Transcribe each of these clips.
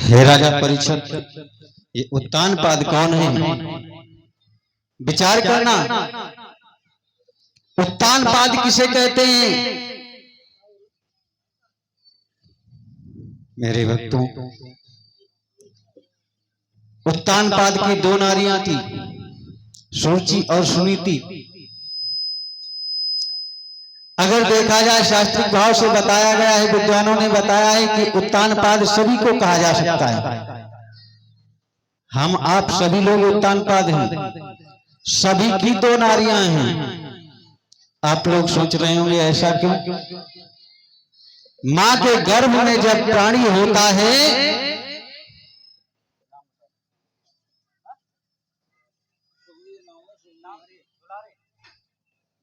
हे राजा परीक्षित, ये उत्तानपाद कौन है? विचार करना। उत्तानपाद किसे कहते हैं? मेरे भक्तों, उत्तानपाद की दो नारियां थी, सुरुचि और सुनीति। अगर देखा जाए शास्त्रीय भाव से बताया गया है, विद्वानों ने बताया है कि उत्तानपाद सभी को कहा जा सकता है। हम आप सभी लोग उत्तानपाद हैं, सभी की दो नारियां हैं। आप लोग सोच रहे होंगे ऐसा क्यों? मां के गर्भ में जब प्राणी होता है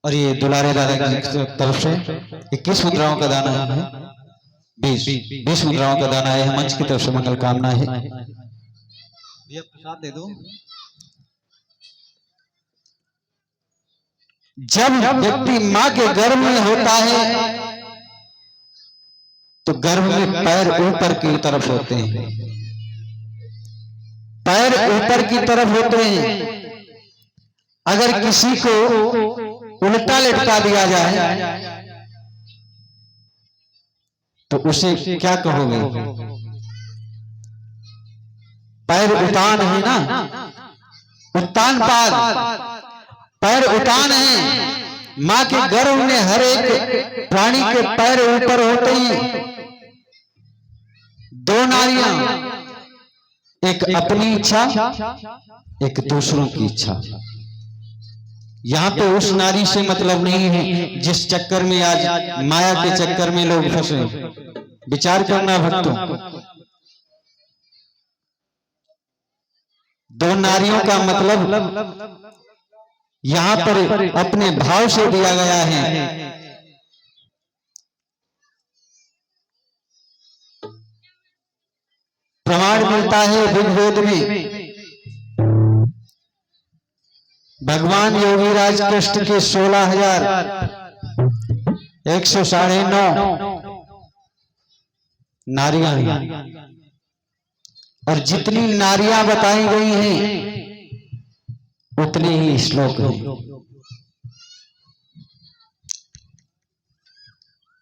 और ये दुलारे दादा की तरफ से 21 मुद्राओं का दाना है, 20 मुद्राओं का दाना है। मंच की तरफ से मंगल कामना है। ये प्रसाद दे दो। जब व्यक्ति मां के गर्भ में होता है तो गर्भ में पैर ऊपर की तरफ होते हैं, पैर ऊपर की तरफ होते हैं। अगर किसी को उल्टा लटका दिया जाए तो उसे क्या कहोगे? पैर उतान है ना, उत्तानपाद पैर उतान है। मां के गर्भ में हर एक प्राणी के पैर ऊपर होते हैं। दो नारियां, एक अपनी इच्छा, एक दूसरों की इच्छा। यहां पे उस नारी से मतलब नहीं है जिस चक्कर में आज माया के चक्कर में लोग फंसे। विचार करना भक्तों, दो नारियों का मतलब यहां पर अपने भाव से दिया गया है। प्रमाण मिलता है ऋग्वेद में, भगवान योगीराज कृष्ण के 16,109 नारियां हैं और जितनी नारियां बताई गई हैं उतने ही श्लोक हैं।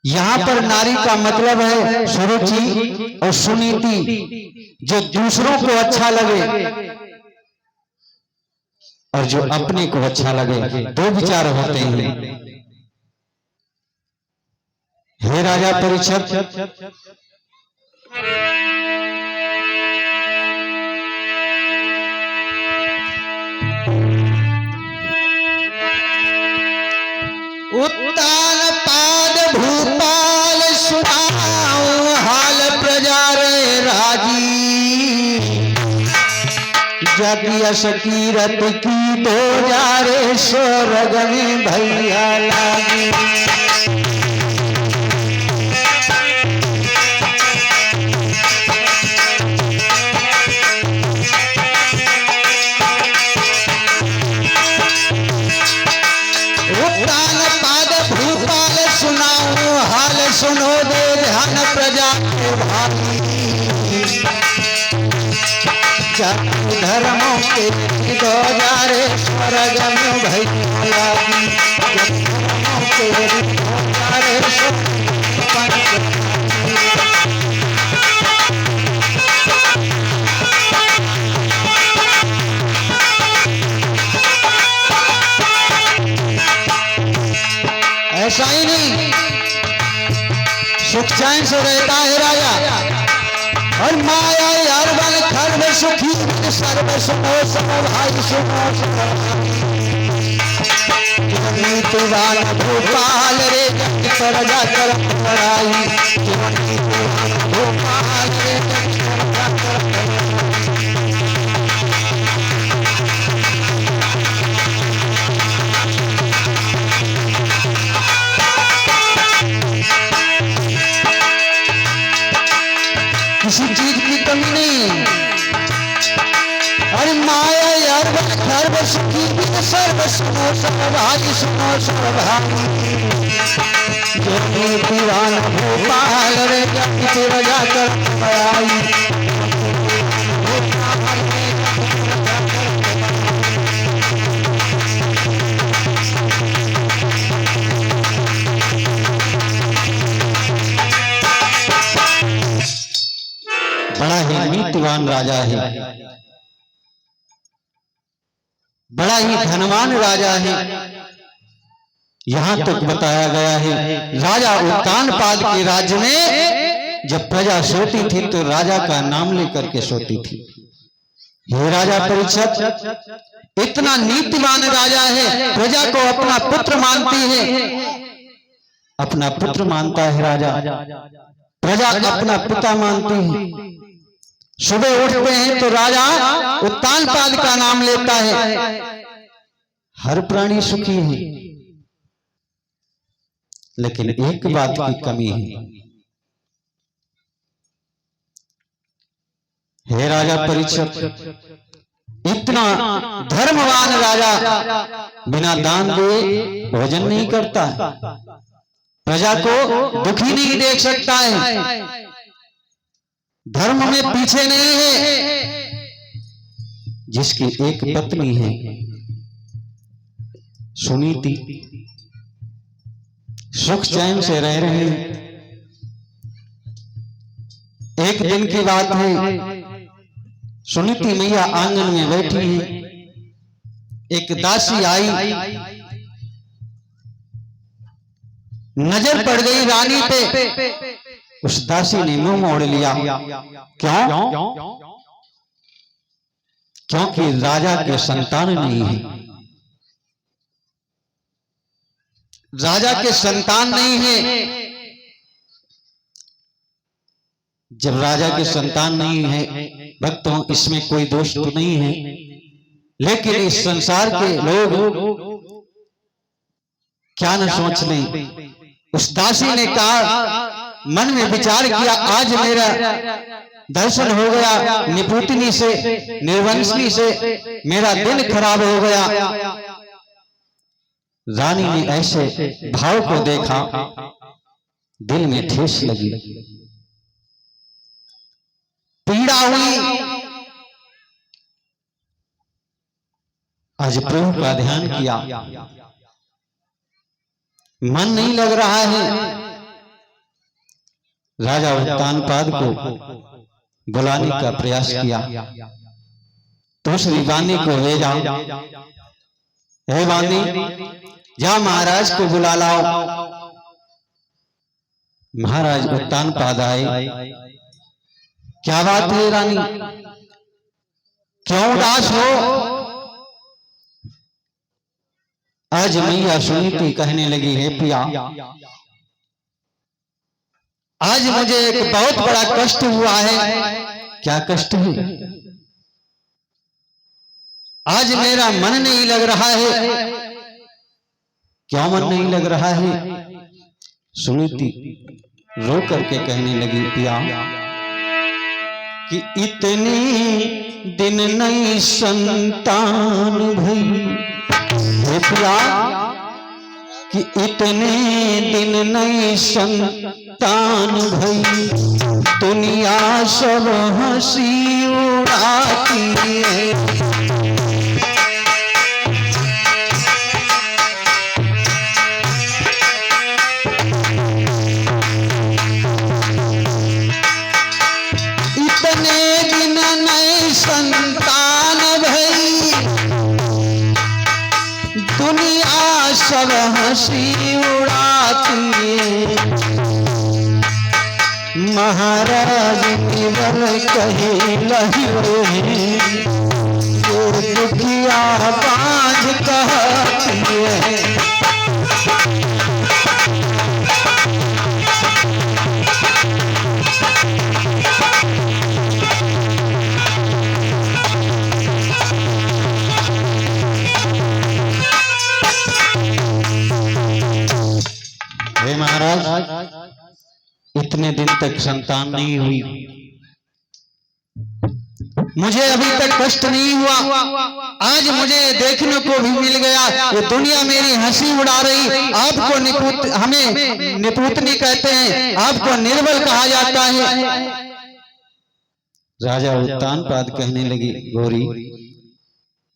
यहां पर नारी का मतलब है सुरुचि और सुनीति, जो दूसरों को अच्छा लगे और जो अपने को अच्छा लगे। दो विचार होते हैं। हे राजा परीक्षित, उत्तानपाद भूपाल सुनाऊं हाल प्रजा रे राजी। जग यश कीरत की तो जा रे स्वर्ग में भैया लागी। सुनो दे ध्यान प्रजा के भाई, धर्मों के दो जा रे स्वर्ग में भैया लागी। धर्मों के दो जा रे ऐसा ही नहीं, सुख चैन से रहता है राजा और माया यार बल खर्व सुखी सर्व सुनो सब भाई सुनो नीतिवान भोपाल रे जग प्रजा कर पढ़ाई। भोपाल रे जग प्रजा कर किसी चीज की कमी नहीं। अरे माया यार सर्व सुखी सर्व सुनो सब भाई सुनो सब भाई। जो दीवान भोपाल रे जग प्रजा कर पढ़ाई। बड़ा ही नीतिवान राजा है, बड़ा ही धनवान राजा है। यहां तक बताया गया है राजा उत्तानपाद के राज्य में जब प्रजा सोती थी तो राजा का नाम लेकर के सोती थी। हे राजा परीक्षित, इतना नीतिवान राजा है, प्रजा को अपना पुत्र मानती है, अपना पुत्र मानता है राजा, प्रजा अपना पिता मानती है। सुबह उठते हैं तो राजा उत्तानपाद का नाम लेता है। हर प्राणी सुखी है, लेकिन एक बात की कमी है। हे राजा परीक्षित, इतना धर्मवान राजा बिना दान दिए भोजन नहीं करता, प्रजा को दुखी नहीं देख सकता है, धर्म में पीछे नहीं है। जिसकी एक पत्नी है सुनीति, सुख चैन से रह रहे हैं। एक दिन की बात है, सुनीति मैया आंगन में बैठी है, एक दासी आई, नजर पड़ गई रानी पे। उस दासी ने मुंह मोड़ लिया। क्यों? क्योंकि राजा के संतान नहीं है, राजा के संतान नहीं है। जब राजा के संतान नहीं है भक्तों, इसमें कोई दोष तो नहीं है, लेकिन इस संसार के लोग क्या न सोच लें। उस दासी ने कहा, मन में विचार किया, आज मेरा दर्शन हो गया निपुतनी से, निर्वंशनी से, मेरा दिन खराब हो गया। रानी ने ऐसे भाव को देखा, दिल में ठेस लगी, पीड़ा हुई। आज प्रभु का ध्यान किया, मन नहीं लग रहा है। राजा उत्तानपाद को बुलाने का प्रयास किया, तो श्री वाणी को भेजा, हे वाणी, जा महाराज को बुला लाओ। महाराज उत्तानपाद आए। क्या बात है रानी, क्यों उदास हो? आज मैया सुनीति कहने लगी, है पिया, आज मुझे एक बहुत बड़ा कष्ट हुआ है। क्या कष्ट है? आज मेरा मन नहीं लग रहा है। क्यों मन नहीं लग रहा है? सुनीति रो करके कहने लगी, पिया, कि इतने दिन नई संतान भई, हे पिया, कि इतने दिन नई संतान भई, दुनिया सब हंसी उड़ाती है। इतने दिन नई संतान भई, दुनिया सब हंसी उड़ाती है। महाराज केवल कहे लही जो दुखिया बांझ कहती है। हे महाराज, इतने दिन तक संतान नहीं हुई, मुझे अभी तक कष्ट नहीं हुआ, आज मुझे देखने को भी मिल गया। ये दुनिया मेरी हंसी उड़ा रही। आपको हमें निपुतनी कहते हैं, आपको निर्बल कहा जाता है। राजा उत्तानपाद कहने लगी, गौरी,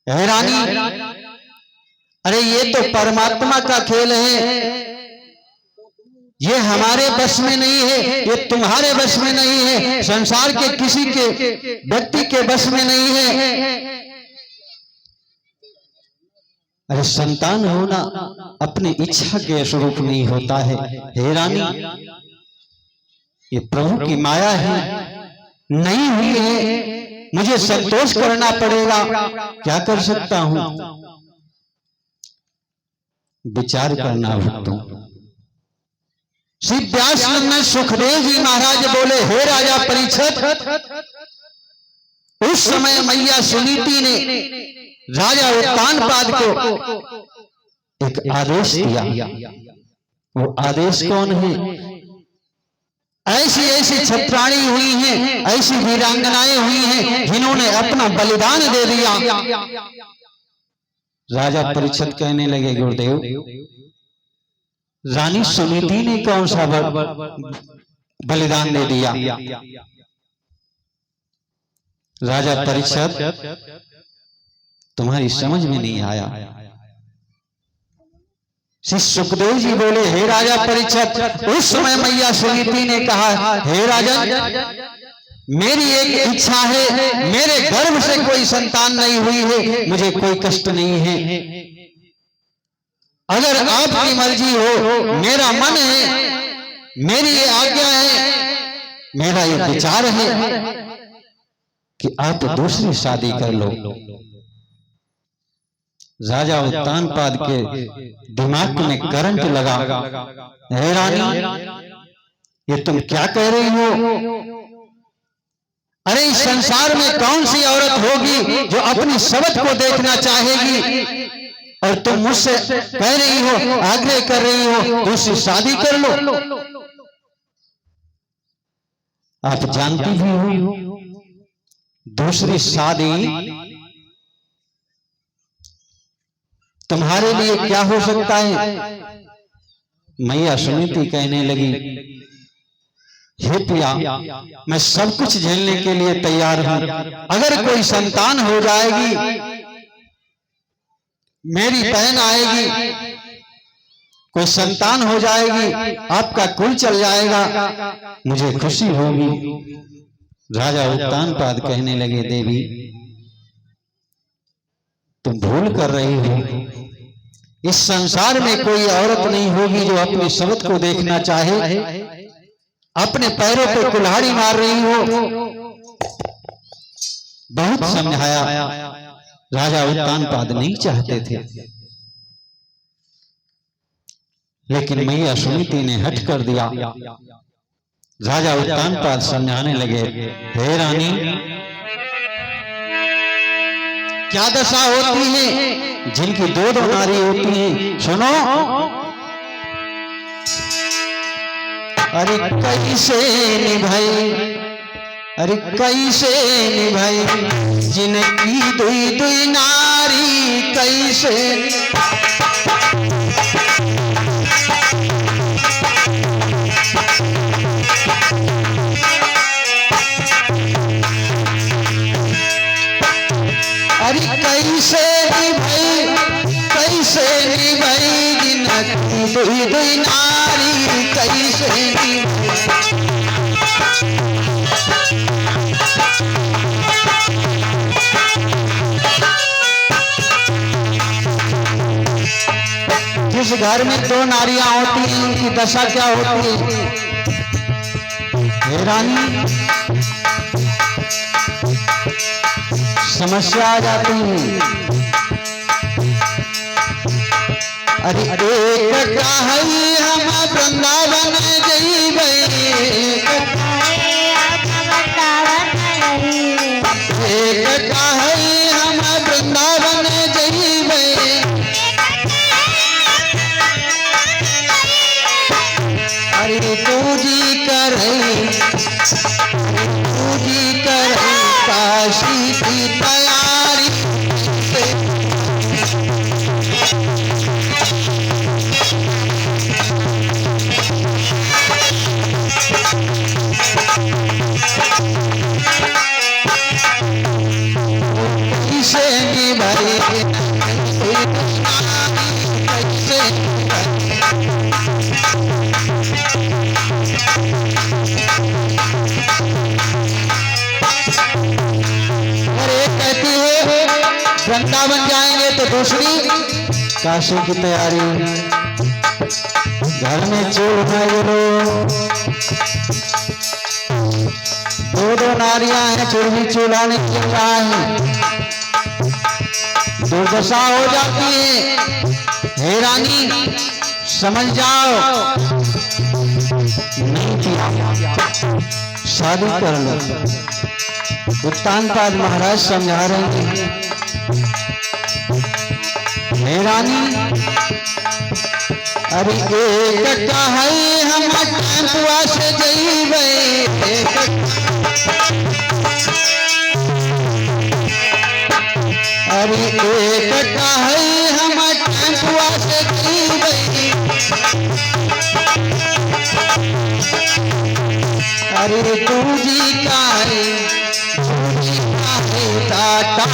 हे रानी, अरे ये तो परमात्मा का खेल है, ये हमारे बस में नहीं है, ये तुम्हारे बस में नहीं है, संसार के किसी के व्यक्ति के बस में नहीं है। अरे संतान होना अपनी इच्छा के स्वरूप नहीं होता है। हे रानी, ये प्रभु की माया है, नहीं हुई है, मुझे संतोष करना पड़ेगा। क्या कर सकता हूं? विचार करना भक्तों। श्री व्यास में सुखदेव जी महाराज बोले, हे राजा परीक्षित, उस समय मैया सुनीति ने राजा उत्तानपाद को एक आदेश दिया। वो आदेश कौन है? ऐसी ऐसी छत्राणी हुई हैं, ऐसी वीरांगनाएं हुई हैं जिन्होंने अपना बलिदान दे दिया। राजा परीक्षित कहने लगे, गुरुदेव, रानी सुनीति ने कौन सा बलिदान दे दिया? राजा परीक्षित, तुम्हारी समझ में नहीं आया। श्री सुखदेव जी बोले, हे राजा परीक्षित, उस समय मैया सुनीति ने कहा, हे राजन, मेरी एक इच्छा है, मेरे गर्भ से कोई संतान नहीं हुई है, मुझे कोई कष्ट नहीं है। अगर आपकी मर्जी हो, मेरा मन है, मेरी ये आज्ञा है, मेरा ये विचार है कि आप दूसरी शादी कर लो। राजा उत्तानपाद के दिमाग में करंट लगा। हे रानी, ये तुम क्या कह रही हो? अरे इस संसार में कौन सी औरत होगी जो अपनी सबत को देखना चाहेगी? और तुम मुझसे कह रही हो, आग्रह कर रही हो, दूसरी शादी कर लो। आप जानती भी हो, दूसरी शादी तुम्हारे लिए क्या हो सकता है? मैया सुनीति कहने लगी, हे पिया, मैं सब कुछ झेलने के लिए तैयार हूं। अगर कोई संतान हो जाएगी, मेरी बहन आएगी, कोई संतान हो जाएगी, आपका कुल चल जाएगा, मुझे खुशी होगी। राजा उत्तानपाद कहने लगे, देवी, तुम भूल कर रही हो। इस संसार में कोई औरत नहीं होगी जो अपनी सबत को देखना चाहे। अपने पैरों पे कुल्हाड़ी मार रही हो। बहुत समझाया, राजा उत्तानपाद नहीं चाहते थे, लेकिन मैया सुनीति ने हट कर दिया। राजा उत्तानपाद समझाने लगे, हे रानी, क्या दशा होती है जिनकी दो नारी होती है? सुनो, अरे कैसे निभाई, अरे कैसे निभाई जिनकी दुई दुई नारी, कैसे अरे कैसे निभाई, कैसे निभाई जिनकी दुई दुई नारी, कैसे जिस घर में दो नारियां होती हैं, उनकी दशा क्या होती है? हे रानी, समस्या आ जाती है। अरे एक कहई हम वृंदावन जइबै, एक कहई हम वृंदावन जइबै, अरे तू जी करई, तू जी करई काशी की तैयारी। कैसे बन जाएंगे तो दूसरी काशी की तैयारी। घर में चूल्हा लो, दो नारियां हैं, फिर भी चूल्हा नहीं जल रहा है, दुर्दशा हो जाती है। हे रानी समझ जाओ, नहीं किया शादी कर लो। उत्तानपाद महाराज समझा रहे हैं, हे रानी अरे एक है हम टेम्पुआ से जइबे, अरे एक है हम टेम्पुआ से जइबे, अरे तू जी का टाटा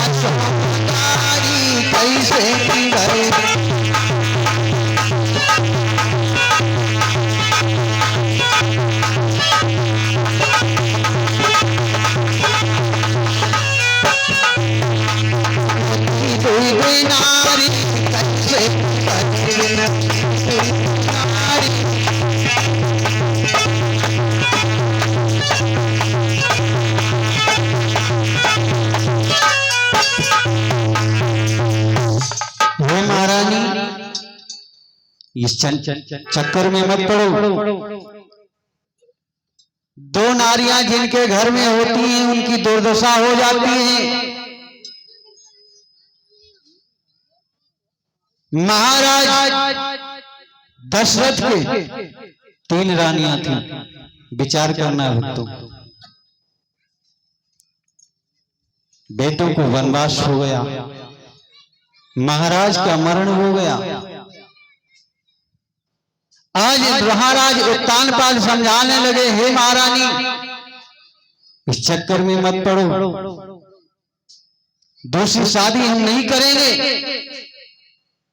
गाड़ी कैसे की गए। नारी कैसे महारानी इस चक्कर में मत पड़ो। दो नारियां जिनके घर में होती हैं उनकी दुर्दशा हो जाती है। महाराज दशरथ के 3 रानियां थी। विचार करना भक्तों, बेटों को वनवास हो गया, महाराज का मरण हो गया। आज महाराज उत्तानपाद समझाने लगे, हे महारानी इस चक्कर में मत पड़ो, दूसरी शादी हम नहीं करेंगे।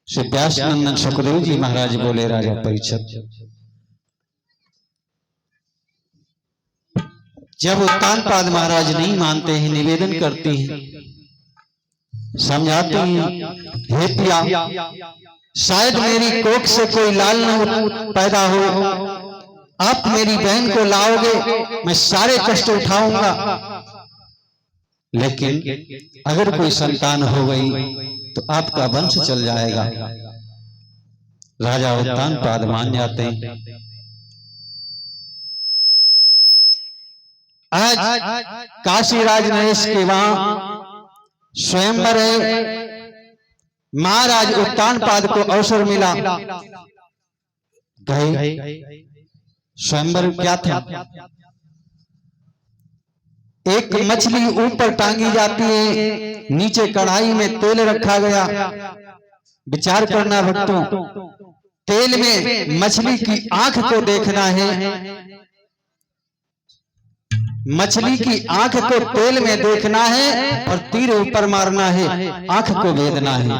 श्री व्यास नंदन सुखदेव जी महाराज बोले, राजा परीक्षित जब उत्तानपाद महाराज नहीं मानते हैं, निवेदन करते हैं, समझाते हैं, हे पिया शायद मेरी कोख से कोई लाल न पैदा हो, आप मेरी बहन को लाओगे, मैं सारे कष्ट उठाऊंगा, लेकिन अगर कोई संतान हो गई तो आपका वंश चल जाएगा। राजा उत्तानपाद मान जाते हैं। आज काशी राजनरेश के वहां स्वयंवर है। महाराज उत्तानपाद को अवसर मिला, गए। स्वयंवर क्या था? एक मछली ऊपर टांगी जाती है, नीचे कढ़ाई में तेल रखा गया। विचार करना भक्तों, तेल में मछली की आंख को देखना है, मछली की आंख को तेल में देखना है और तीर ऊपर मारना है, आंख को भेदना है।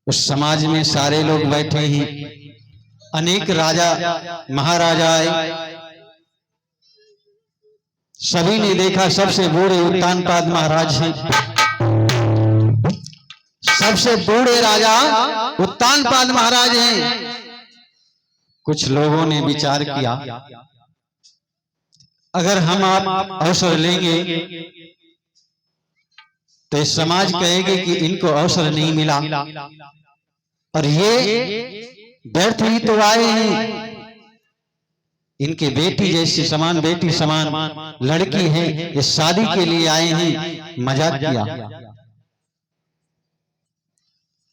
उस समाज में सारे लोग बैठे हैं, अनेक राजा महाराजा आए, सभी ने देखा सबसे बूढ़े उत्तानपाद महाराज हैं। सबसे बूढ़े राजा उत्तानपाद महाराज हैं। कुछ लोगों ने विचार किया, अगर हम आप अवसर लेंगे तो इस समाज कहेगी कि इनको अवसर नहीं मिला और ये व्यर्थ ही तो आए हैं। इनके बेटी जैसी समान, बेटी समान लड़की है, ये शादी के लिए आए हैं, मजाक किया।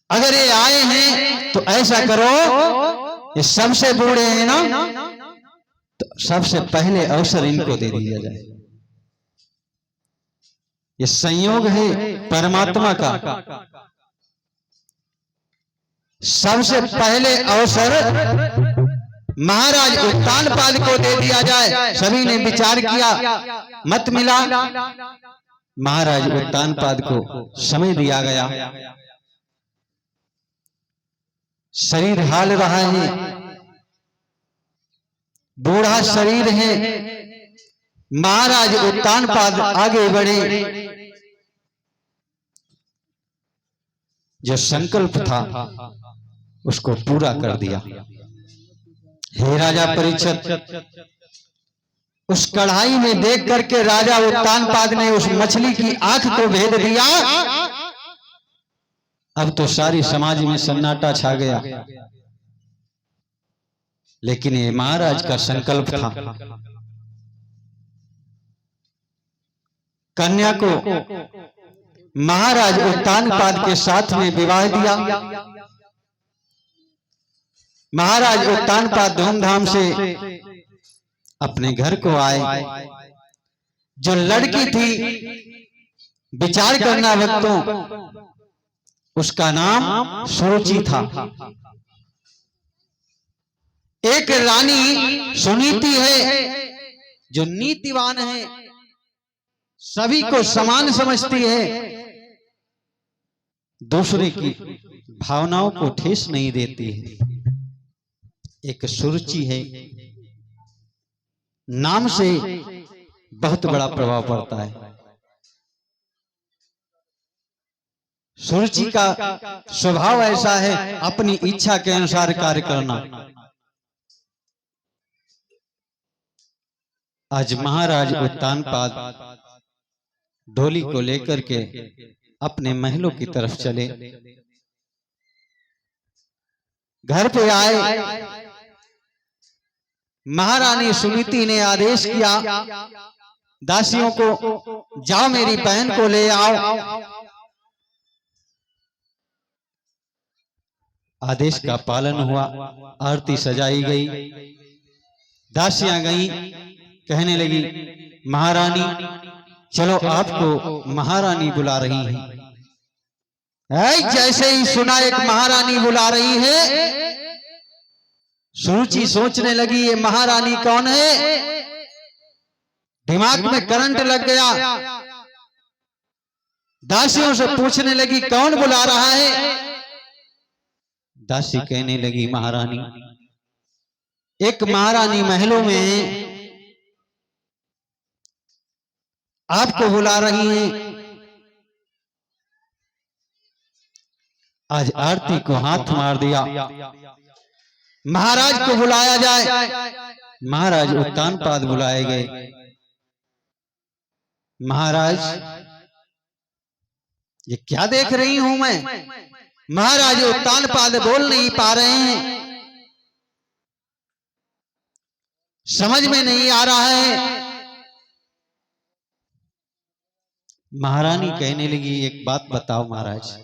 अगर ये आए हैं तो ऐसा करो, ये सबसे बूढ़े हैं ना, तो सबसे पहले अवसर इनको दे दिया जाए। ये संयोग है परमात्मा का। सबसे पहले अवसर महाराज उत्तानपाद को दे दिया जाए। सभी ने विचार किया, मत मिला। महाराज उत्तानपाद को समय दिया गया। शरीर हाल रहा है, बूढ़ा शरीर है। महाराज उत्तानपाद आगे बढ़े, जो संकल्प था उसको पूरा कर दिया। हे राजा परीक्षित, उस कढ़ाई में देख करके राजा उत्तानपाद ने उस मछली की आंख को भेद दिया। अब तो सारी समाज में सन्नाटा छा गया, लेकिन ये महाराज का संकल्प था। कन्या को महाराज उत्तानपाद के साथ में विवाह दिया। महाराज उत्तानपाद धूमधाम से अपने घर को आए। जो लड़की थी, विचार करना भक्तों, उसका नाम सुरुचि था। एक रानी सुनीति है, जो नीतिवान है, सभी को समान समझती है, दूसरे की भावनाओं को ठेस नहीं देती है। एक सुरुचि है, नाम से बहुत बड़ा प्रभाव पड़ता है। सुरुचि का स्वभाव ऐसा है, अपनी इच्छा के अनुसार कार्य करना। आज महाराज उत्तानपाद डोली को लेकर के अपने महलों की तरफ चले। घर पे आए, महारानी सुनीति ने आदेश किया, दासियों को, जाओ मेरी बहन को ले आओ। आदेश का पालन हुआ, आरती सजाई गई, दासियां गई, कहने लगी, महारानी चलो, आपको महारानी बुला रही है। जैसे ही सुना एक महारानी बुला रही है, सुरुचि सोचने लगी ये महारानी कौन है। दिमाग में करंट लग गया। दासियों से पूछने लगी कौन बुला रहा है। दासी कहने लगी महारानी, एक महारानी महलों में आपको बुला रही हैं। आज आरती को हाथ मार दिया, महाराज को बुलाया जाए। महाराज उत्तानपाद बुलाए गए। महाराज, ये क्या देख रही हूं मैं। महाराज उत्तानपाद बोल नहीं पा रहे हैं, समझ में नहीं आ रहा है। महारानी कहने लगी, एक बात बताओ महाराज,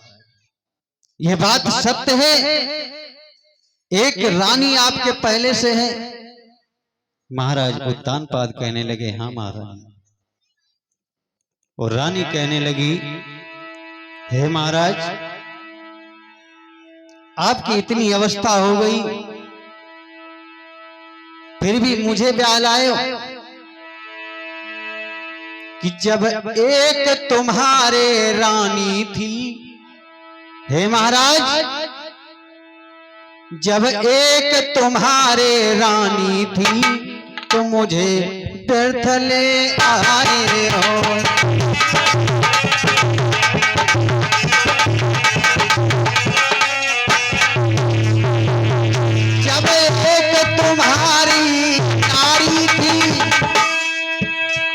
ये बात सत्य है, एक रानी आपके पहले से है। महाराज उत्तानपाद कहने लगे, हाँ महारानी। और रानी कहने लगी, हे महाराज, आपकी इतनी अवस्था हो गई, फिर भी मुझे ब्याह लाए हो। कि जब एक तुम्हारे रानी थी, हे महाराज, जब एक तुम्हारे रानी थी, तो मुझे व्यर्थ ले आए हो। जब एक तुम्हारी नारी थी,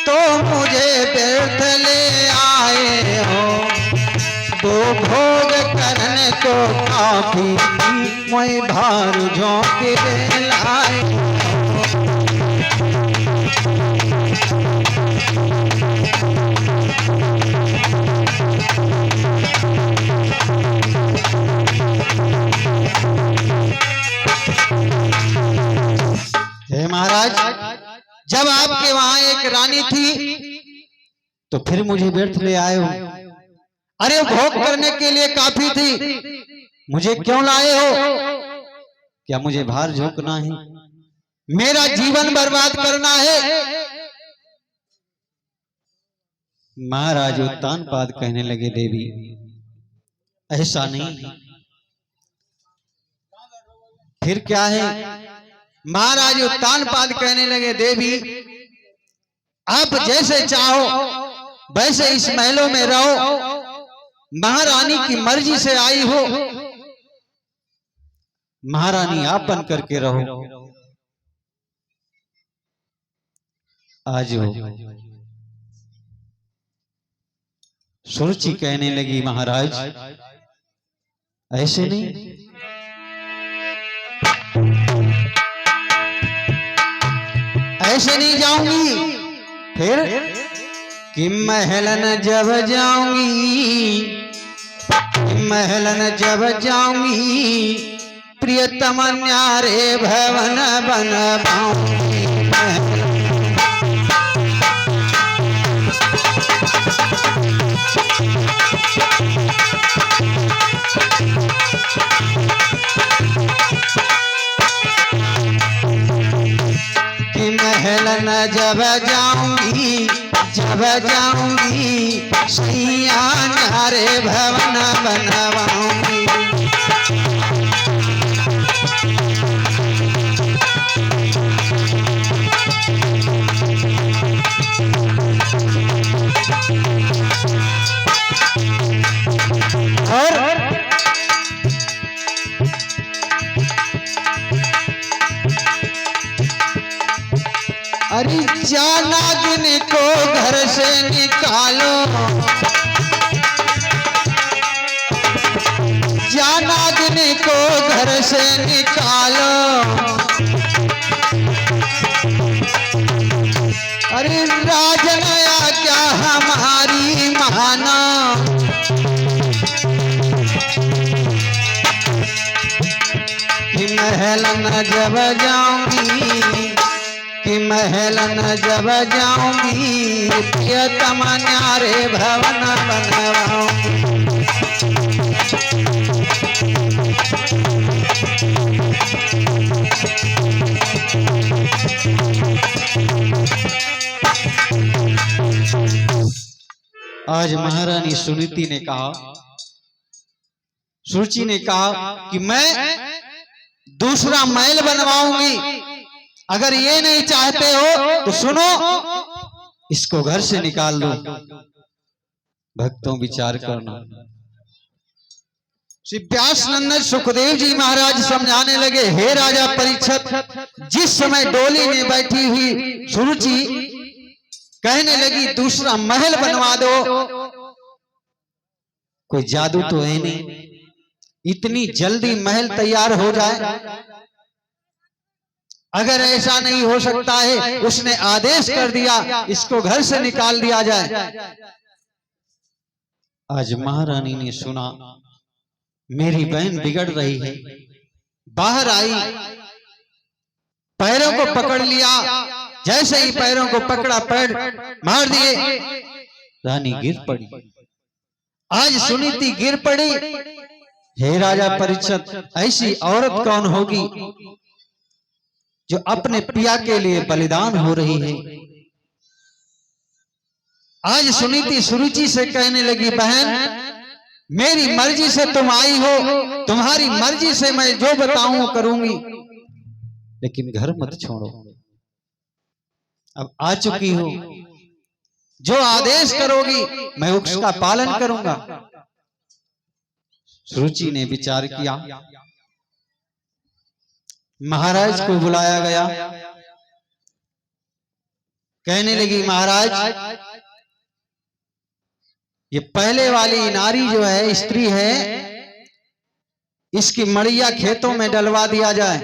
तो मुझे व्यर्थ ले आए हो। दो भोग करने को काफी, मैं भार झोंके लाए। हे महाराज, जब आपके वहां एक रानी थी, तो फिर मुझे व्यर्थ ले आए हो। अरे भोग करने के लिए काफी थी, मुझे क्यों लाए हो। क्या मुझे भार झोंकना है, मेरा जीवन बर्बाद करना है। महाराज उत्तानपाद कहने लगे, देवी ऐसा नहीं। फिर क्या है। महाराज उत्तानपाद कहने लगे, देवी आप जैसे चाहो वैसे इस महलों में रहो, महारानी की मर्जी से आई हो, महारानी आप बन करके रहो। आज हो सुरुचि कहने लगी, महाराज ऐसे नहीं, ऐसे नहीं जाऊंगी। फिर कि महलन जब जाऊंगी, महलन जब जाऊंगी, प्रियतम न्यारे भवन बनवाऊंगी। कि महलन जब जाऊंगी, जब जाऊंगी, सैया न्यारे भवन बनवाऊंगी। अरे जानागिन को घर से निकालो, जानागिन को घर से निकालो। अरे राजनया क्या हमारी माना, कि महलन जब जाऊंगी, कि महलन जब जाऊंगी, प्रियतम न्यारे भवन बनवाऊंगी। आज महारानी सुनीति ने कहा, सुरुचि ने कहा कि मैं दूसरा महल बनवाऊंगी। अगर ये नहीं चाहते हो तो सुनो, इसको घर से निकाल दो। भक्तों विचार करना। श्री व्यासनंदन सुखदेव जी महाराज समझाने लगे, हे राजा परीक्षित, जिस समय डोली में बैठी हुई सुरुचि कहने लगी दूसरा महल बनवा दो, कोई जादू तो है नहीं, इतनी जल्दी महल तैयार हो जाए? अगर ऐसा नहीं हो सकता है, उसने आदेश कर दिया इसको घर से निकाल दिया जाए। आज महारानी ने सुना मेरी बहन बिगड़ रही है, बाहर आई, पैरों को पकड़ लिया। जैसे ही पैरों को पकड़ा, पैर मार दिए, रानी गिर पड़ी। आज सुनीति गिर पड़ी। हे राजा परीक्षित, ऐसी औरत कौन होगी जो अपने पिया के लिए बलिदान हो रही है? आज सुनीति सुरुचि से कहने लगी, बहन मेरी मर्जी से तुम आई हो, तुम्हारी मर्जी से मैं जो बताऊं करूंगी, लेकिन घर मत छोड़ो। अब आ चुकी हो, जो आदेश करोगी मैं उसका पालन करूंगा। सुरुचि ने विचार किया, महाराज को बुलाया गया। कहने लगी, महाराज ये पहले वाली नारी जो है, स्त्री है, इसकी मड़िया खेतों में डलवा दिया जाए।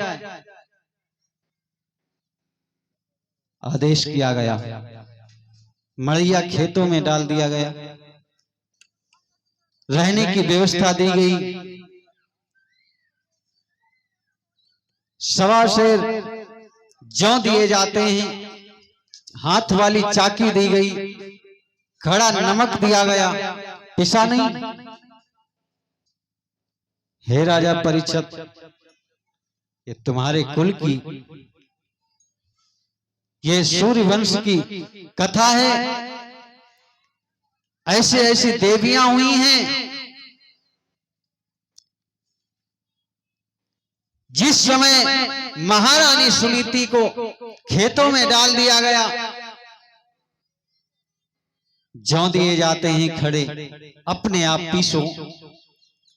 आदेश किया गया, मड़िया खेतों में डाल दिया गया। रहने की व्यवस्था दी गई। सवा शेर जौ दिए जाते हैं, हाथ वाली चाकी दी गई, खड़ा नमक दिया गया, पिसा नहीं। हे राजा परीक्षित, ये तुम्हारे कुल की, ये सूर्य वंश की कथा है। ऐसे ऐसी देवियां हुई हैं, जिस समय महारानी सुनीति को खेतों में डाल दिया गया, जौ दिए जाते हैं खड़े, अपने आप पीसो,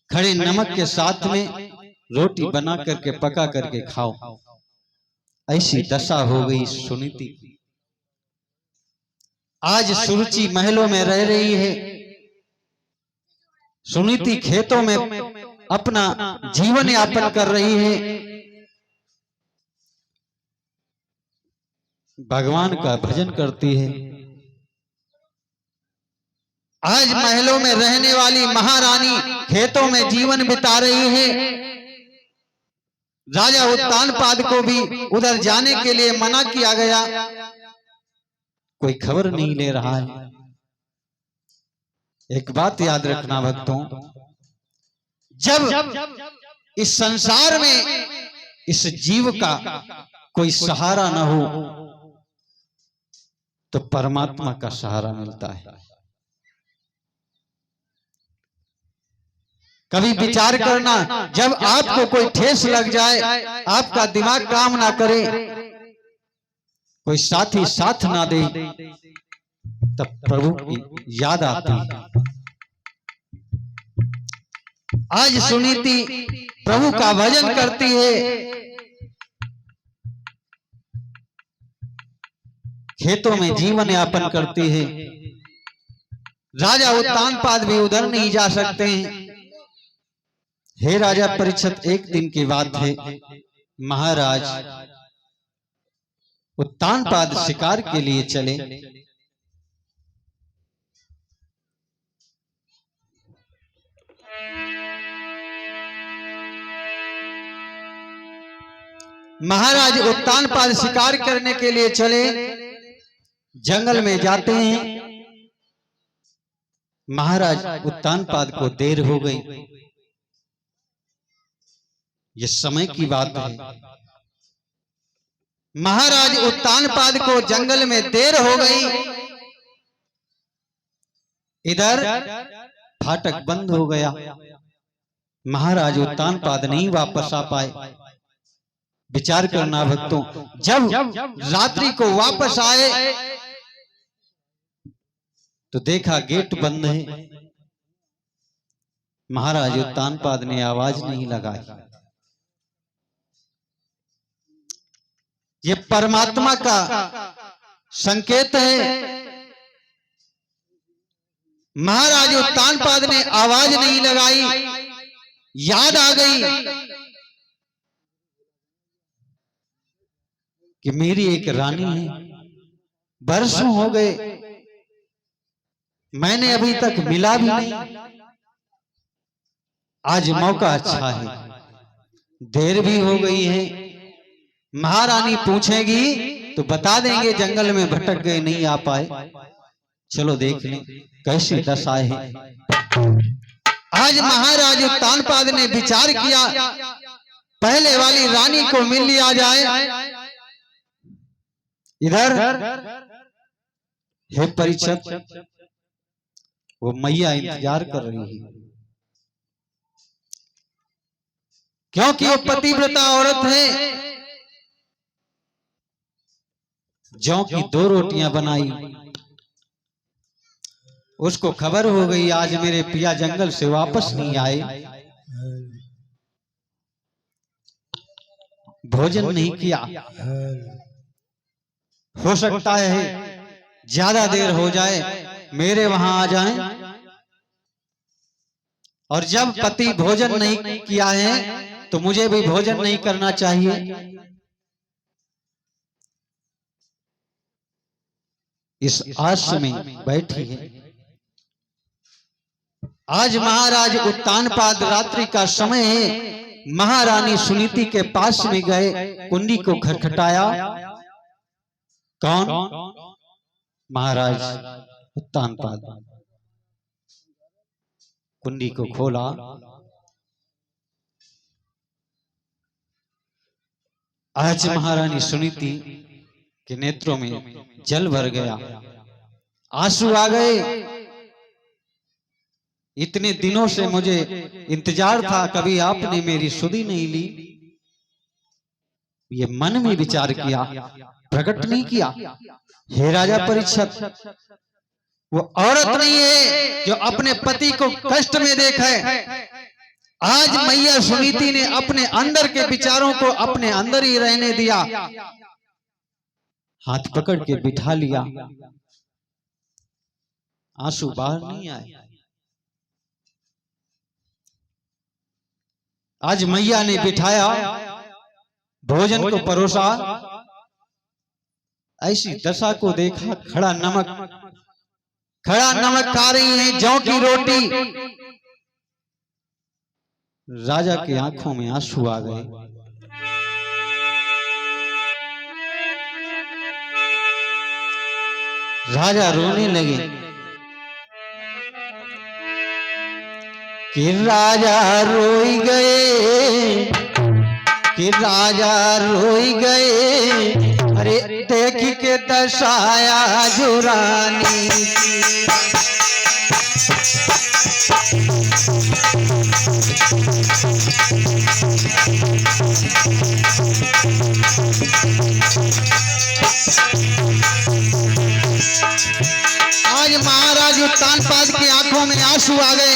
खड़े नमक के साथ में रोटी बना करके पका करके खाओ। ऐसी दशा हो गई सुनीति की। आज सुरुचि महलों में रह रही है, सुनीति खेतों में अपना जीवन यापन कर रही है, भगवान का भजन करती है। आज महलों में रहने वाली महारानी खेतों में जीवन बिता रही है। राजा उत्तानपाद को भी उधर जाने के लिए मना किया गया, कोई खबर नहीं ले रहा है। एक बात याद रखना भक्तों, जब इस संसार में इस जीव का कोई सहारा न हो तो परमात्मा का सहारा मिलता है। कभी विचार करना, जब आपको कोई ठेस लग जाए, आपका दिमाग काम ना करे, कोई साथी साथ ना दे, तब प्रभु की याद आती है। आज सुनीति प्रभु का भजन करती है, खेतों में जीवन यापन करती है। राजा उत्तानपाद भी उधर नहीं जा सकते हैं। हे राजा परीक्षित, एक दिन की बात है, महाराज उत्तानपाद शिकार के लिए चले। महाराज उत्तानपाद शिकार करने के लिए चले, जंगल में जाते हैं। महाराज उत्तानपाद को देर हो गई। ये समय की बात है। महाराज उत्तानपाद को जंगल में देर हो गई। इधर फाटक बंद हो गया, महाराज उत्तानपाद नहीं वापस आ पाए। विचार करना भक्तों, जब रात्रि को वापस आए तो देखा गेट बंद है। महाराज उत्तानपाद ने आवाज नहीं लगाई। ये परमात्मा का संकेत है। महाराज उत्तानपाद ने आवाज नहीं लगाई, याद आ गई कि मेरी एक रानी है, बरसों हो गए मैंने अभी तक मिला भी नहीं। आज मौका अच्छा है, देर भी हो गई है। महारानी पूछेगी तो बता देंगे जंगल में भटक गए, नहीं आ पाए। चलो देख लें कैसी दशा है। आज महाराज उत्तानपाद ने विचार किया, पहले वाली रानी को मिल लिया जाए। इधर हे परीक्षित, वो मैया इंतजार कर रही है, क्योंकि वो पतिव्रता औरत है। जौ की 2 रोटियां बनाई, उसको खबर हो गई आज मेरे पिया जंगल से वापस नहीं आए, भोजन नहीं किया। हो सकता है ज्यादा देर हो जाए, मेरे वहां आ जाएं। और जब पति भोजन नहीं किया है तो मुझे भी भोजन नहीं करना चाहिए। इस आस में बैठी है। आज महाराज उत्तानपाद, रात्रि का समय है, महारानी सुनीति के पास में गए, कुंडी को खटखटाया। कौन? महाराज उत्तानपाद। कुंडी को खोला, आज महारानी सुनीति के नेत्रों में जल भर गया, आंसू आ गए। इतने दिनों से मुझे इंतजार था, कभी आपने मेरी सुधि नहीं ली। ये मन में विचार किया, प्रकट नहीं किया। हे राजा परीक्षित, वो औरत नहीं है जो अपने पति को कष्ट में देखे। आज मैया सुनीति ने अपने अंदर के विचारों को अपने अंदर ही रहने दिया, हाथ पकड़ के बिठा लिया, आंसू बाहर नहीं आए। आज मैया ने बिठाया, भोजन को परोसा, ऐसी दशा को देखा, खड़ा नमक खा रही है, जौ की रोटी। राजा की आंखों में आंसू आ गए। राजा रोने लगे कि राजा रोई गए, कि राजा रोई गए, अरे देख के दशाया जो रानी। आज महाराज उत्तानपाद की आंखों में आंसू आ गए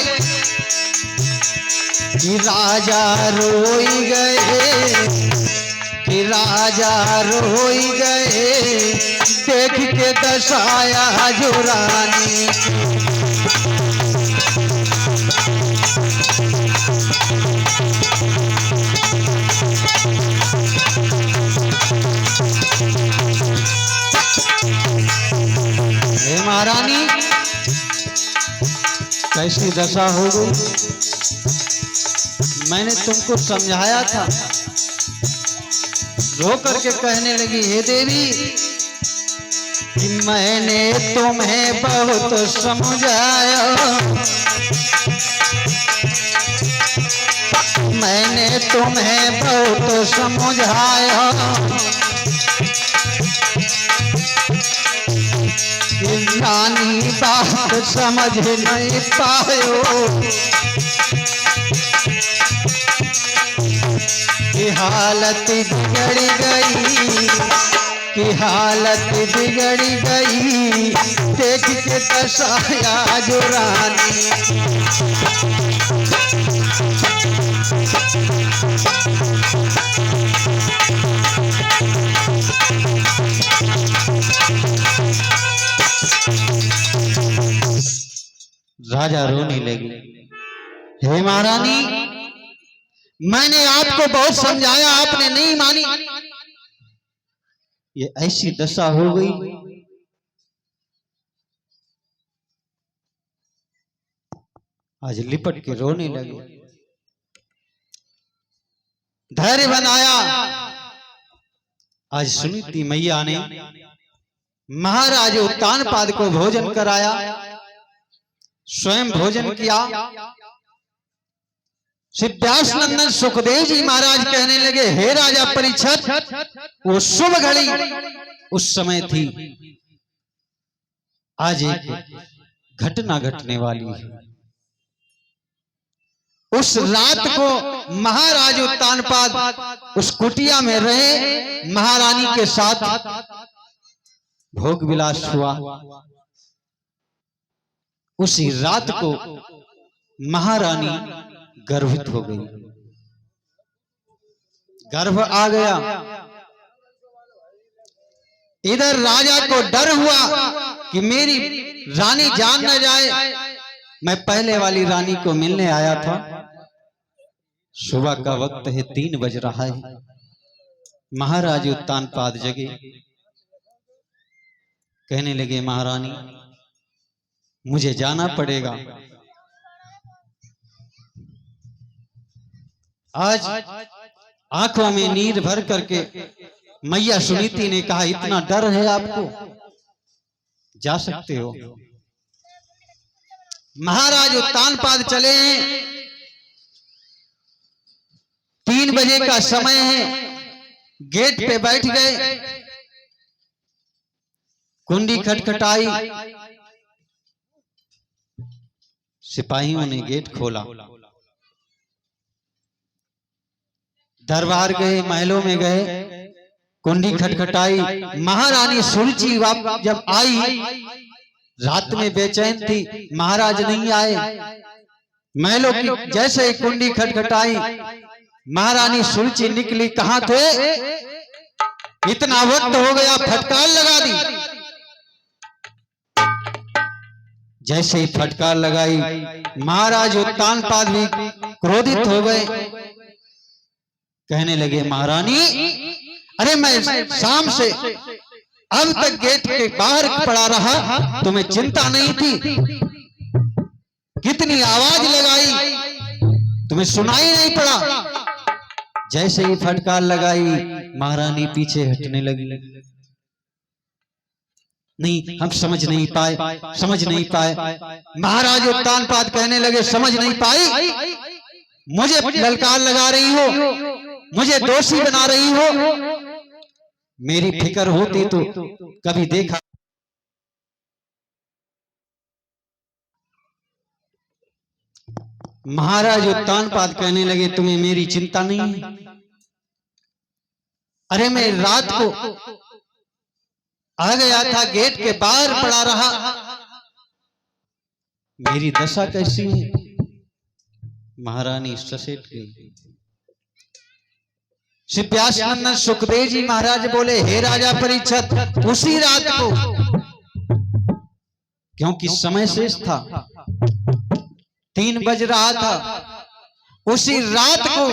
कि राजा रोई गए, कि राजा रोई गए, देख के दशाया जो रानी। हे महारानी, कैसी दशा हो गई? मैंने तुमको समझाया था। रो करके कहने लगी, हे देवी, कि मैंने तुम्हें बहुत समझाया, मैंने तुम्हें बहुत समझाया, रानी बात समझ नहीं पायो, कि हालत बिगड़ गई, कि हालत बिगड़ गई, देख के दशाया जो रानी। राजा रोने लगे, हे महारानी, मैंने आपको बहुत समझाया, आपने नहीं मानी, ये ऐसी दशा हो गई। आज लिपट के रोने लगे। धैर्य बनाया। आज सुनीति मैया ने महाराज उत्तानपाद को भोजन कराया, स्वयं भोजन किया। श्री व्यास नंदन सुखदेव जी महाराज कहने लगे, हे राजा परीक्षित, वो शुभ घड़ी उस समय थी, आज एक घटना घटने वाली है। उस रात को महाराज उत्तानपाद उस कुटिया में रहे, महारानी के साथ भोग विलास हुआ। उसी रात को महारानी गर्भित हो गई, गर्भ आ गया। इधर राजा को डर हुआ कि मेरी रानी जान न जाए, मैं पहले वाली रानी को मिलने आया था। सुबह का वक्त है, 3 बज रहा है। महाराज उत्तानपाद जगे, कहने लगे, महारानी मुझे जाना पड़ेगा। आज आंखों में नीर भर करके मैया सुनीति ने कहा, इतना डर है आपको, जा सकते हो। महाराज उत्तानपाद चले हैं, 3 बजे का समय है, गेट पे बैठ गए, कुंडी खटखटाई, सिपाहियों ने गेट खोला। दरबार गए, महलों में गए, कुंडी खटखटाई। महारानी सुरुचि जब आई रात में बेचैन थी, महाराज नहीं आए। महलों की जैसे कुंडी खटखटाई, महारानी सुरुचि निकली, कहां थे? इतना वक्त हो गया, फटकार लगा दी। जैसे ही फटकार लगाई, महाराज उत्तानपाद भी क्रोधित हो गए। कहने लगे, महारानी, अरे मैं शाम से अब तक गेट के बाहर पड़ा रहा, तुम्हें चिंता नहीं थी? कितनी आवाज लगाई, तुम्हें सुनाई नहीं पड़ा? जैसे ही फटकार लगाई, महारानी पीछे हटने लगी। नहीं, हम समझ नहीं पाए। महाराज उत्तानपाद कहने लगे, समझ नहीं पाई? मुझे ललकार लगा रही हो, मुझे दोषी बना रही हो? मेरी फिक्र होती तो कभी देखा। महाराज उत्तानपाद कहने लगे, तुम्हें मेरी चिंता नहीं है? अरे मैं रात को आ गया था, गेट के बाहर पड़ा रहा, मेरी दशा कैसी है? महारानी ससेट गई। श्री व्यासनंदन सुखदेव जी महाराज बोले, हे राजा परीक्षित, उसी रात को, क्योंकि समय शेष था, 3 बज रहा था, उसी रात को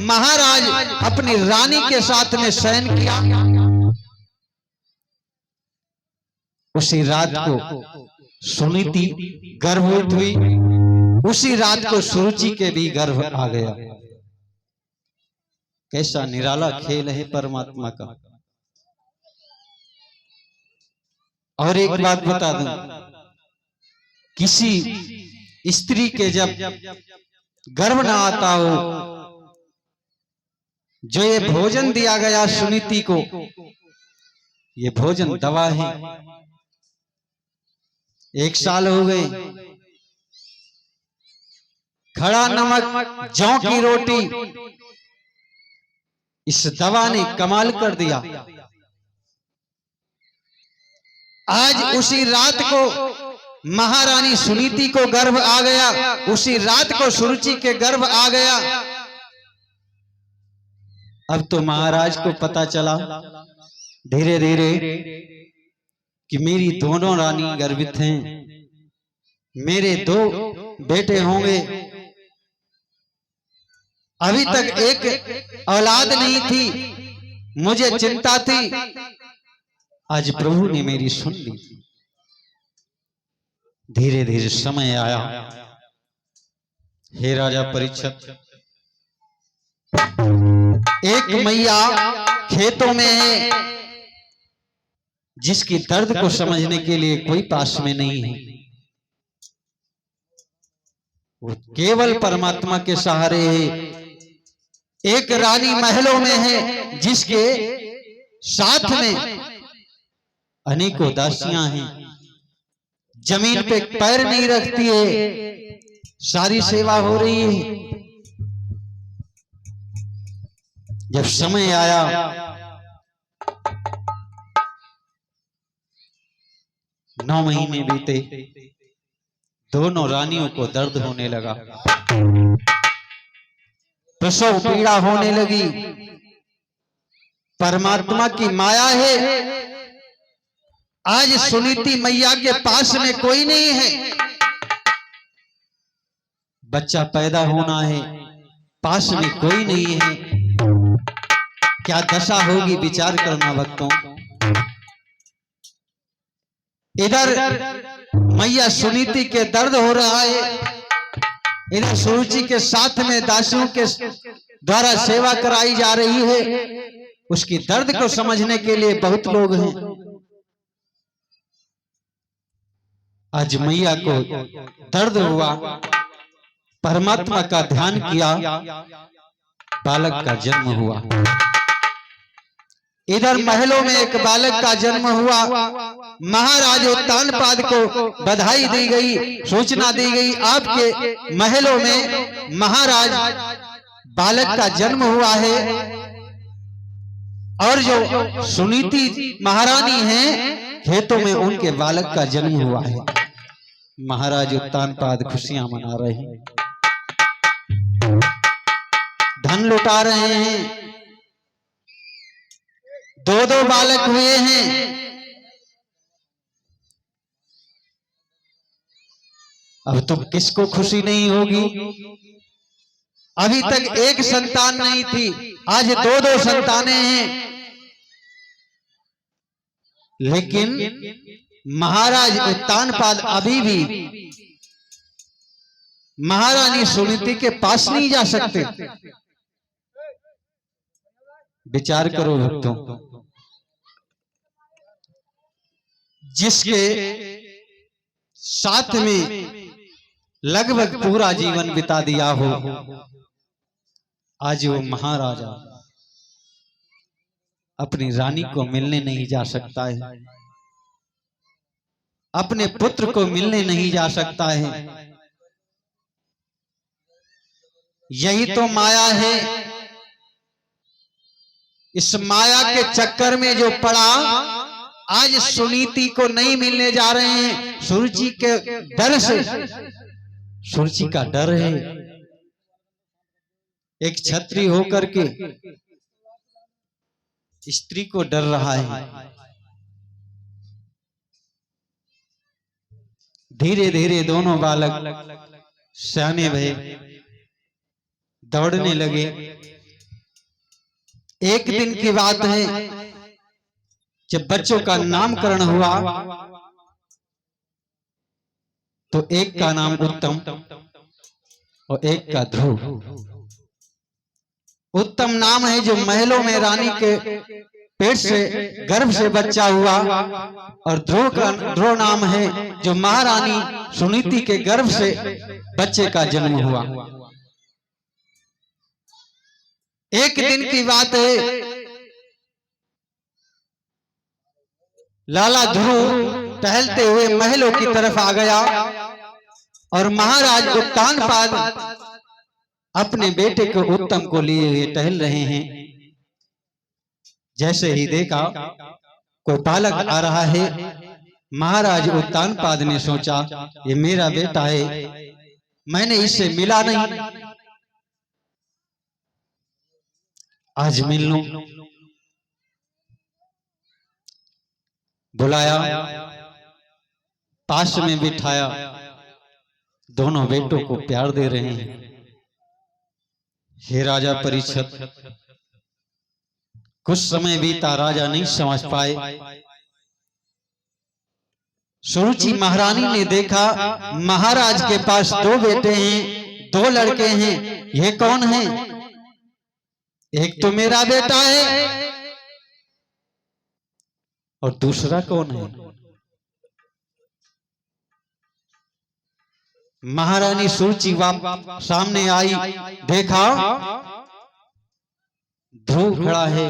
महाराज अपनी रानी के साथ में शयन किया। उसी रात को सुनीति गर्भवती हुई, उसी रात को सुरुचि के भी गर्भ आ गया। कैसा निराला खेल है परमात्मा का। और एक बात बता दूं, किसी स्त्री के जब गर्भ ना आता हो, जो ये भोजन दिया गया सुनीति को, ये भोजन दवा है। 1 साल हो गए, खड़ा नमक, जौ की रोटी, इस दवा ने कमाल कर दिया। आज उसी रात को महारानी सुनीति को गर्भ आ गया, उसी रात को सुरुचि के गर्भ आ गया। अब तो महाराज को पता चला धीरे धीरे कि मेरी दोनों रानी गर्भित हैं, मेरे 2 बेटे होंगे। अभी तक एक औलाद नहीं थी, मुझे चिंता थी, आज प्रभु ने मेरी सुन ली। धीरे धीरे समय आया। हे राजा परीक्षित, एक मैया खेतों में है, जिसकी दर्द को समझने के लिए कोई पास में नहीं है। वो केवल परमात्मा के सहारे है। एक रानी महलों में है, जिसके साथ में अनेकों दासियां हैं, जमीन पे पैर नहीं रखती है, सारी सेवा हो रही है। जब समय आया, नौ महीने बीते, दोनों रानियों को दर्द होने लगा, प्रसव पीड़ा होने लगी। परमात्मा की माया है। आज सुनीति मैया के पास में कोई नहीं है, बच्चा पैदा होना है, पास में कोई नहीं है। क्या दशा होगी, विचार करना भक्तों। इधर मैया सुनीति के दर्द हो रहा है, इधर सुरुचि के साथ में दासियों के द्वारा सेवा कराई जा रही है। उसकी दर्द को समझने के लिए बहुत लोग हैं। आज मैया को दर्द हुआ, परमात्मा का ध्यान किया, बालक का जन्म हुआ। इधर महलों में एक बालक का जन्म हुआ। महाराज उत्तानपाद को बधाई दी गई, सूचना दी गई, आपके महलों में महाराज बालक का जन्म हुआ है। और जो सुनीति महारानी हैं, खेतों में उनके बालक का जन्म हुआ है। महाराज उत्तानपाद खुशियां मना रहे हैं, धन लुटा रहे हैं, दो दो बालक हुए हैं। अब तो किसको खुशी नहीं होगी? अभी तक एक संतान नहीं थी, आज दो दो संतानें हैं। लेकिन महाराज उत्तानपाद अभी भी महारानी सुनीति के पास नहीं जा सकते। विचार करो भक्तों, जिसके साथ में लगभग पूरा जीवन बिता दिया हो, आज वो महाराजा अपनी रानी को मिलने नहीं जा सकता है, अपने पुत्र को मिलने नहीं जा सकता है। यही तो माया है। इस माया के चक्कर में जो पड़ा, आज सुनीति को नहीं मिलने जा रहे हैं। सुरुचि के डर से, सुरुचि का डर है। एक क्षत्रिय होकर के स्त्री को डर रहा है। धीरे धीरे दोनों बालक सयाने भये, दौड़ने लगे। एक दिन की बात है, जब बच्चों का नामकरण हुआ तो एक का नाम उत्तम और एक का ध्रुव। उत्तम नाम है जो महलों में रानी के पेट से, गर्भ से बच्चा हुआ, और ध्रुव नाम है जो महारानी सुनीति के गर्भ से बच्चे का जन्म हुआ। एक दिन की बात है, लाला ध्रुव टहलते हुए महलों की तरफ आ गया और महाराज उत्तानपाद अपने बेटे को उत्तम को लिए हुए टहल रहे हैं। जैसे ही देखा कोई बालक आ रहा है, महाराज उत्तानपाद ने सोचा ये मेरा बेटा है, मैंने इससे मिला नहीं, आज मिल लूं। बुलाया, पास में बिठाया, दोनों बेटों को प्यार दे रहे हैं। हे राजा परीक्षित, कुछ समय बीता, राजा नहीं समझ पाए। सुरुचि महारानी ने देखा महाराज के पास दो बेटे हैं, दो लड़के हैं, ये कौन है? एक तो मेरा बेटा है और दूसरा कौन है? महारानी सुरुचि सामने आई, देखा ध्रुव खड़ा है।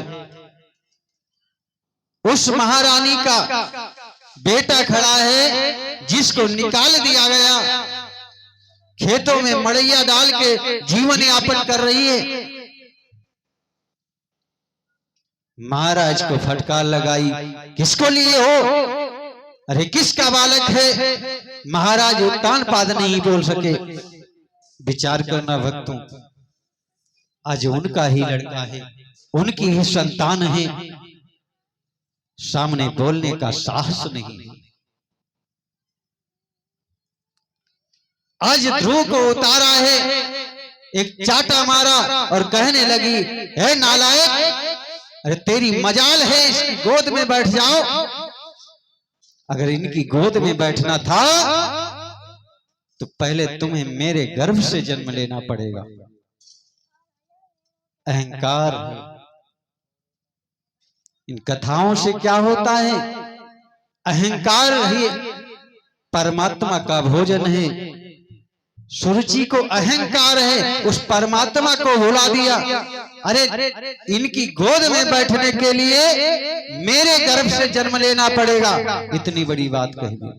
उस महारानी का बेटा खड़ा है जिसको निकाल दिया गया, खेतों में मड़ैया डाल के जीवन यापन कर रही है। महाराज को फटकार लगाई, किसको लिए हो? अरे किसका बालक है? महाराज उत्तानपाद नहीं बोल सके। विचार करना भक्तों, आज उनका ही लड़का है, उनकी ही संतान है, सामने बोलने का साहस नहीं। आज ध्रुव को उतारा है, एक चाटा मारा और कहने लगी, हे नालायक, अरे तेरी मजाल है, इसकी गोद में बैठ जाओ। अगर इनकी गोद में बैठना था तो पहले तुम्हें मेरे गर्भ से जन्म लेना पड़ेगा। अहंकार। इन कथाओं से क्या होता है? अहंकार ही परमात्मा का भोजन है। सुरुचि को अहंकार है, उस परमात्मा को भुला दिया। अरे इनकी गोद में बैठने के लिए मेरे गर्भ से जन्म लेना पड़ेगा, इतनी बड़ी बात कह दी।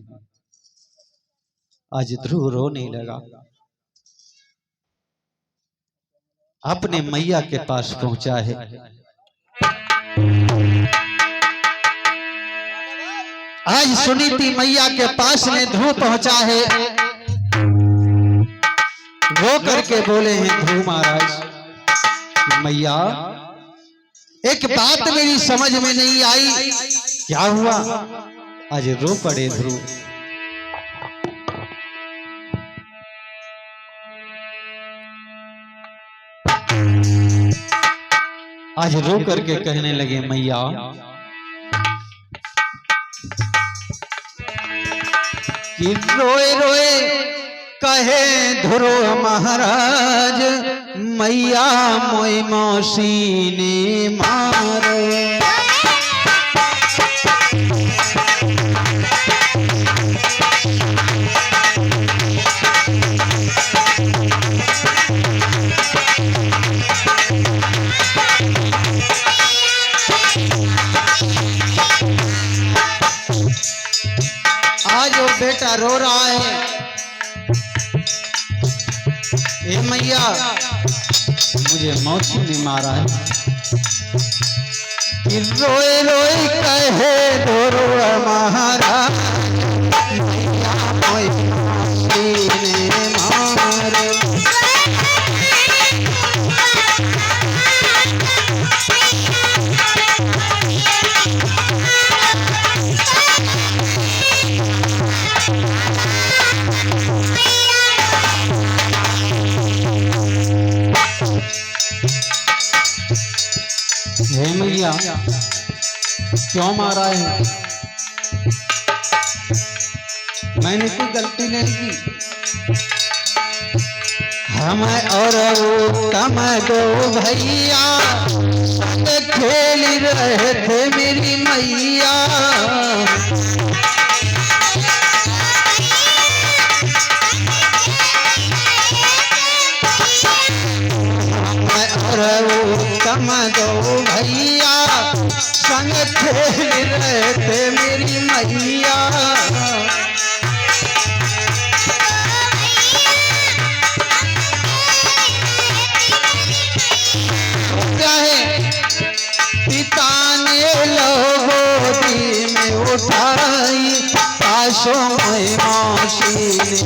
आज ध्रुव रोने लगा, अपने मैया के पास पहुंचा है। आज सुनीति मैया के पास में ध्रुव पहुंचा है, रो करके बोले हैं ध्रुव महाराज, मैया एक बात मेरी समझ में नहीं आई, क्या हुआ? आज रो पड़े ध्रुव। आज रो करके कहने लगे, मैया कि रोए रोए कहे ध्रुव महाराज, मैया मोई मौसी ने मारो। आज वो बेटा रो रहा है, ए मैया मुझे मौसी ने मारा है। कि रोए रोए कहे ध्रुव महाराज, मैया मोई मौसी ने मारा। हे मैया क्यों मारा है? मैंने कोई गलती नहीं की। हम और तम दो भैया खेल रहे थे मेरी मैया, तम दो भैया संग खेल रहे थे मेरी मैया। क्या है? पिता ने गोदी में उठाई, पासों में मौसी ने।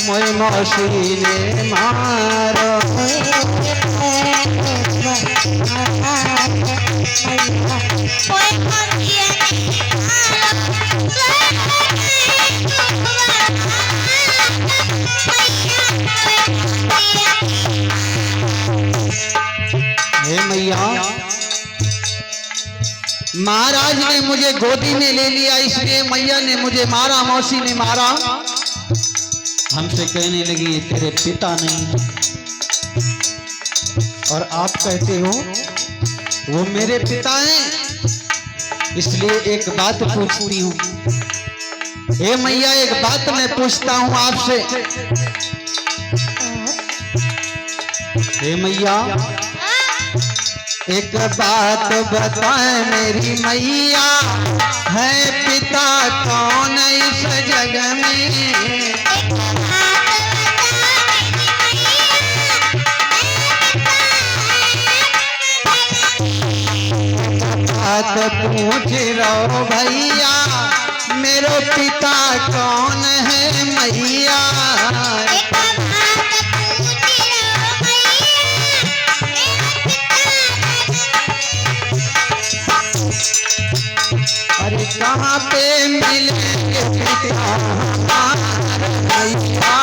मोई मौसी ने मारो। हे मैया महाराज ने मुझे गोदी में ले लिया, इसलिए मैया ने मुझे मारा, मौसी ने मारा। हमसे कहने लगी ये तेरे पिता नहीं, और आप कहते हो वो मेरे पिता हैं। इसलिए एक बात पूछती हूँ, हे मैया एक बात मैं पूछता हूँ आपसे। हे मैया एक बात बताए मेरी मैया, है पिता कौन इस जग में? बात पूछ रहो भैया, मेरे पिता कौन है मैया? अरे कहाँ पे मिलेंगे पिता भैया?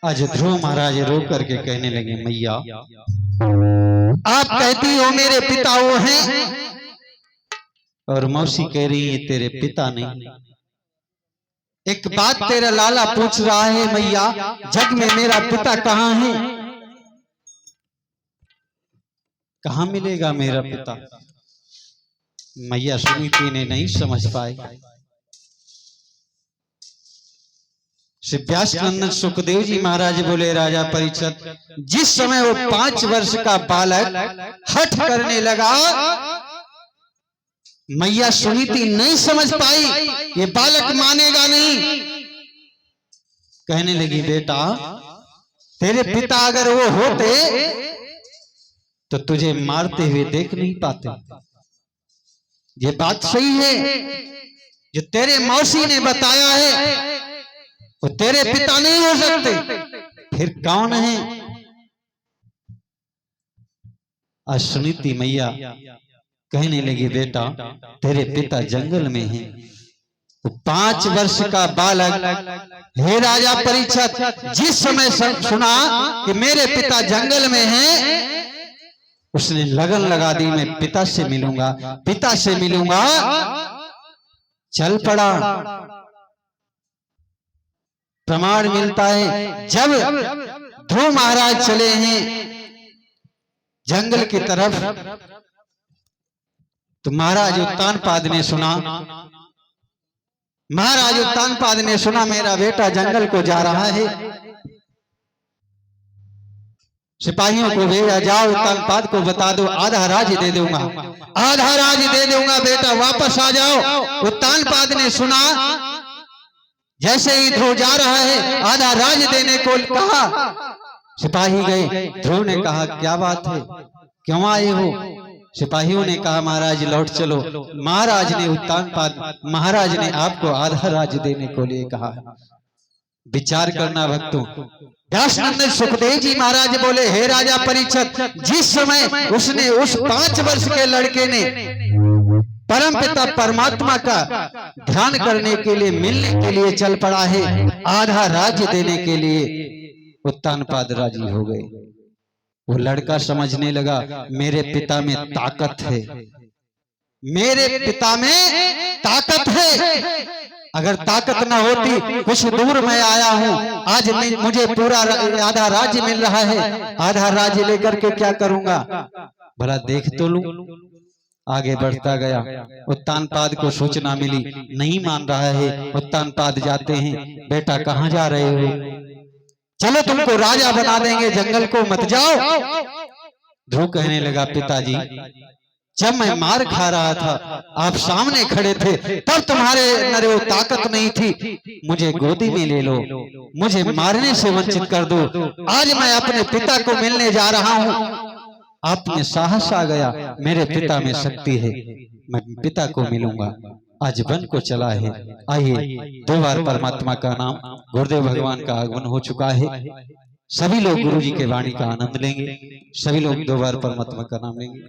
आज ध्रुव महाराज रो करके कहने लगे, मैया आप कहती हो मेरे पिता वो हैं, और मौसी कह रही है तेरे पिता नहीं। एक बात तेरा लाला पूछ रहा है, मैया जग में मेरा पिता कहाँ है, कहाँ मिलेगा मेरा पिता। मैया सुनीति ने नहीं समझ पाई। श्री व्यासनंदन सुखदेव जी महाराज बोले, राजा परीक्षित जिस समय वो 5 वर्ष का बालक हठ करने लगा, मैया सुनीति नहीं समझ पाई ये बालक मानेगा नहीं। कहने लगी, बेटा तेरे पिता अगर वो होते तो तुझे मारते हुए देख नहीं पाते। ये बात सही है, जो तेरे मौसी ने बताया है वो तेरे पिता नहीं हो सकते, फिर कौन है। आज सुनीति मैया कहने लगी, बेटा तेरे पिता जंगल में हैं। तो 5 वर्ष का बालक, हे राजा परीक्षित जिस समय सुना कि मेरे पिता जंगल में हैं, उसने लगन लगा दी, मैं पिता से मिलूंगा, पिता से मिलूंगा। चल पड़ा। प्रमाण मिलता है जब ध्रुव महाराज चले हैं जंगल की तरफ, तो महाराज उत्तानपाद ने सुना, महाराज उत्तानपाद ने सुना मेरा बेटा जंगल को जा रहा है। सिपाहियों को भेजा, जाओ उत्तानपाद को बता दो, आधा राज दे दूंगा, आधा राज दे दूंगा, बेटा वापस आ जाओ। उत्तानपाद ने सुना, जैसे ही ध्रुव जा रहा है आधा राज देने को कहा। सिपाही गए, ध्रुव ने कहा क्या बात है, क्यों आए हो। सिपाहियों ने कहा महाराज लौट चलो। महाराज ने उत्तानपाद महाराज ने आपको आधा राज देने को लिए कहा। विचार करना भक्तों। व्यासनंदन सुखदेव जी महाराज बोले, हे राजा परीक्षित जिस समय उसने उस 5 वर्ष के लड़के ने परमपिता परमात्मा का ध्यान करने के लिए, मिलने के लिए चल पड़ा है, आधा राज्य देने के लिए उत्तानपाद राजी हो गए। वो लड़का समझने लगा मेरे पिता में ताकत है, मेरे पिता में ताकत है। अगर ताकत ना होती, कुछ दूर मैं आया हूं, आज मुझे पूरा आधा राज्य मिल रहा है, आधा राज्य लेकर के क्या करूंगा, भला देख तो लूं। आगे बढ़ता गया। उत्तानपाद को सूचना मिली, नहीं मान रहा है। उत्तानपाद जाते हैं, बेटा कहाँ जा रहे हो, चलो तुमको राजा बना देंगे, जंगल को मत जाओ। ध्रुव कहने लगा, पिताजी जब मैं मार खा रहा था आप सामने खड़े थे, तब तुम्हारे अंदर वो ताकत नहीं थी, मुझे गोदी में ले लो, मुझे मारने से वंचित कर दो। आज मैं अपने पिता को मिलने जा रहा हूँ, आप में साहस आ गया, मेरे पिता में शक्ति है, मैं पिता को मिलूंगा। आज वन को चला है। आइए 2 बार परमात्मा का नाम, गुरुदेव भगवान का आगमन हो चुका है। सभी लोग गुरु जी के वाणी का आनंद लेंगे, सभी लोग 2 बार परमात्मा का नाम लेंगे।